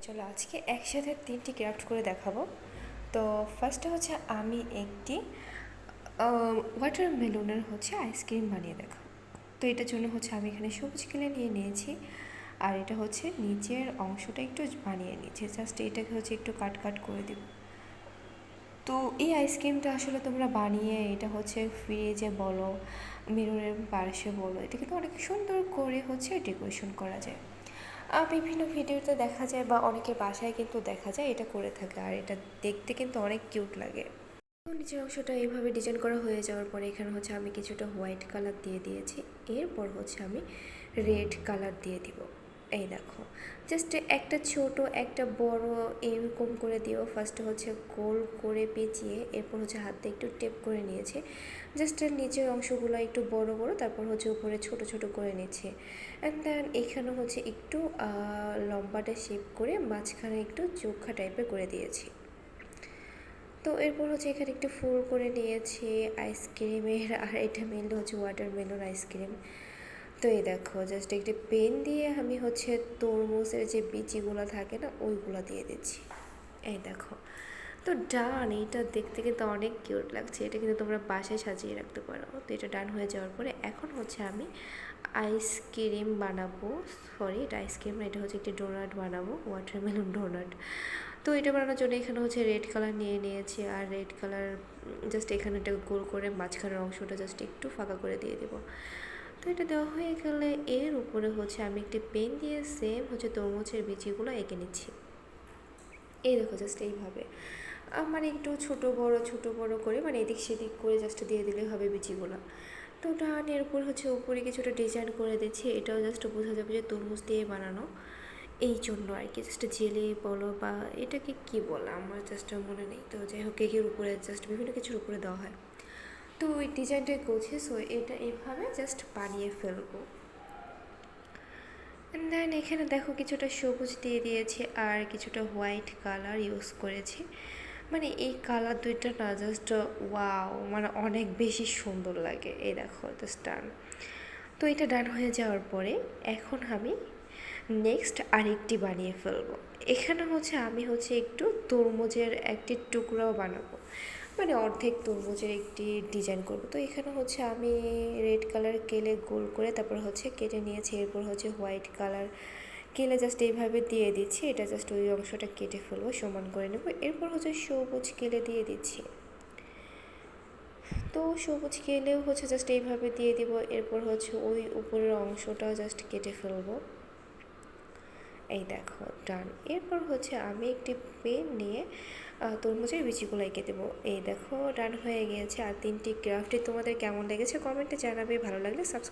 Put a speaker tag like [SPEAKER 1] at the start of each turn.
[SPEAKER 1] চলো আজকে একসাথে 3টি ক্রাফট করে দেখাবো। তো ফার্স্টে হচ্ছে আমি একটি ওয়াটারমেলনের হচ্ছে আইসক্রিম বানিয়ে দেখাবো। তো এটার জন্য হচ্ছে আমি এখানে সবুজ কিনে নিয়ে নিয়েছি, আর এটা হচ্ছে নিচের অংশটা একটু বানিয়ে নিয়েছি, জাস্ট এটাকে হচ্ছে একটু কাট কাট করে দেব। তো এই আইসক্রিমটা আসলে তোমরা বানিয়ে এটা হচ্ছে ফ্রিজে বলো, মিররের পাশে বলো, এটা কিন্তু অনেক সুন্দর করে হচ্ছে ডেকোরেশন করা যায়। বিভিন্ন ভিডিওতে দেখা যায় বা অনেকের বাসায় কিন্তু দেখা যায় এটা করে থাকে, আর এটা দেখতে কিন্তু অনেক কিউট লাগে। তো নিচের অংশটা এইভাবে ডিজাইন করা হয়ে যাওয়ার পরে এখানে হচ্ছে আমি কিছুটা হোয়াইট কালার দিয়ে দিয়েছি, এরপর হচ্ছে আমি রেড কালার দিয়ে দিব। এই দেখো, জাস্ট একটা ছোট একটা বড় এরকম করে দিও। ফার্স্টে হচ্ছে গোল করে পেঁচিয়ে এরপর হচ্ছে হাত দিয়ে একটু টেপ করে নিয়েছে, জাস্ট নিচের অংশগুলো একটু বড় বড়, তারপর হচ্ছে উপরে ছোট ছোট করে নিচ্ছে। অ্যান্ড দেন এখানে হচ্ছে একটু লম্বাটা শেপ করে মাঝখানে একটু চোখা টাইপের করে দিয়েছি। তো এরপর হচ্ছে এখানে একটু ফুল করে নিয়েছি আইসক্রিমের, আর এটা মেনলি হচ্ছে ওয়াটারমেলন আইসক্রিম। তো এই দেখো, জাস্ট একটি পেন দিয়ে আমি হচ্ছে তরমুজের যে বিচিগুলো থাকে না ওইগুলো দিয়ে দিচ্ছি। এই দেখো, তো ডান। এইটা দেখতে কিন্তু অনেক কিউট লাগছে, এটা কিন্তু তোমরা বাসায় সাজিয়ে রাখতে পারো। তো এটা ডান হয়ে যাওয়ার পরে এখন হচ্ছে আমি আইসক্রিম বানাবো। সরি, এটা আইসক্রিম না, এটা হচ্ছে একটি ডোনাট বানাবো, ওয়াটারমেলন ডোনাট। তো এটা বানানোর জন্য এখানে হচ্ছে রেড কালার নিয়ে নিয়েছি, আর রেড কালার জাস্ট এখানে একটা গোল করে মাঝখানের অংশটা জাস্ট একটু ফাঁকা করে দিয়ে দেবো। তো এটা দেওয়া হয়ে গেলে এর উপরে হচ্ছে আমি একটি পেন দিয়ে সেম হচ্ছে তরমুজের বিচিগুলো এঁকে নিচ্ছি। এই দেখো, জাস্ট এইভাবে মানে একটু ছোট বড় করে, মানে এদিক সেদিক করে জাস্ট দিয়ে দিলেই হবে বিচিগুলো। তো ডান, এর উপর হচ্ছে উপরে কিছুটা ডিজাইন করে দিচ্ছি, এটাও জাস্ট বোঝা যাবে যে তরমুজ দিয়ে বানানো, এই জন্য আর কি। জাস্ট জেলি বলো বা এটাকে কি বলে আমার জাস্ট মনে নেই। তো যাই হোক, কেকের উপরে জাস্ট বিভিন্ন কিছুর উপরে দেওয়া হয়। তো ওই ডিজাইনটাই করছি, সো এটা এইভাবে জাস্ট বানিয়ে ফেলবো। দেন এখানে দেখো কিছুটা সবুজ দিয়ে দিয়েছি আর কিছুটা হোয়াইট কালার ইউজ করেছি। মানে এই কালার দুইটা না জাস্ট ওয়াও, মানে অনেক বেশি সুন্দর লাগে। এই দেখো, জাস্ট ডান। তো এটা ডান হয়ে যাওয়ার পরে এখন আমি নেক্সট আরেকটি বানিয়ে ফেলবো। এখানে হচ্ছে আমি হচ্ছে একটু তরমুজের একটি টুকরাও বানাবো, মানে অর্ধেক তরমুজের একটি ডিজাইন করব। তো এখানে হচ্ছে আমি রেড কালার কেলে গোল করে তারপর হচ্ছে কেটে নিয়েছি, এরপর হচ্ছে হোয়াইট কালার কেলে জাস্ট এইভাবে দিয়ে দিচ্ছি। এটা জাস্ট ওই অংশটা কেটে ফেলবো, সমান করে নেব। এরপর হচ্ছে সবুজ কেলে দিয়ে দিচ্ছি। তো সবুজ কেলেও হচ্ছে জাস্ট এইভাবে দিয়ে দিব। এরপর হচ্ছে ওই উপরের অংশটা জাস্ট কেটে ফেলবো। এই দেখো, ডান। এরপর হচ্ছে আমি একটি পেন নিয়ে তরমুজের বিচিগুলো এঁকে দেবো। এই দেখো, ডান হয়ে গিয়েছে। আর 3টি ক্রাফটে তোমাদের কেমন লেগেছে কমেন্টে জানাবে, ভালো লাগলে সাবস্ক্রাইব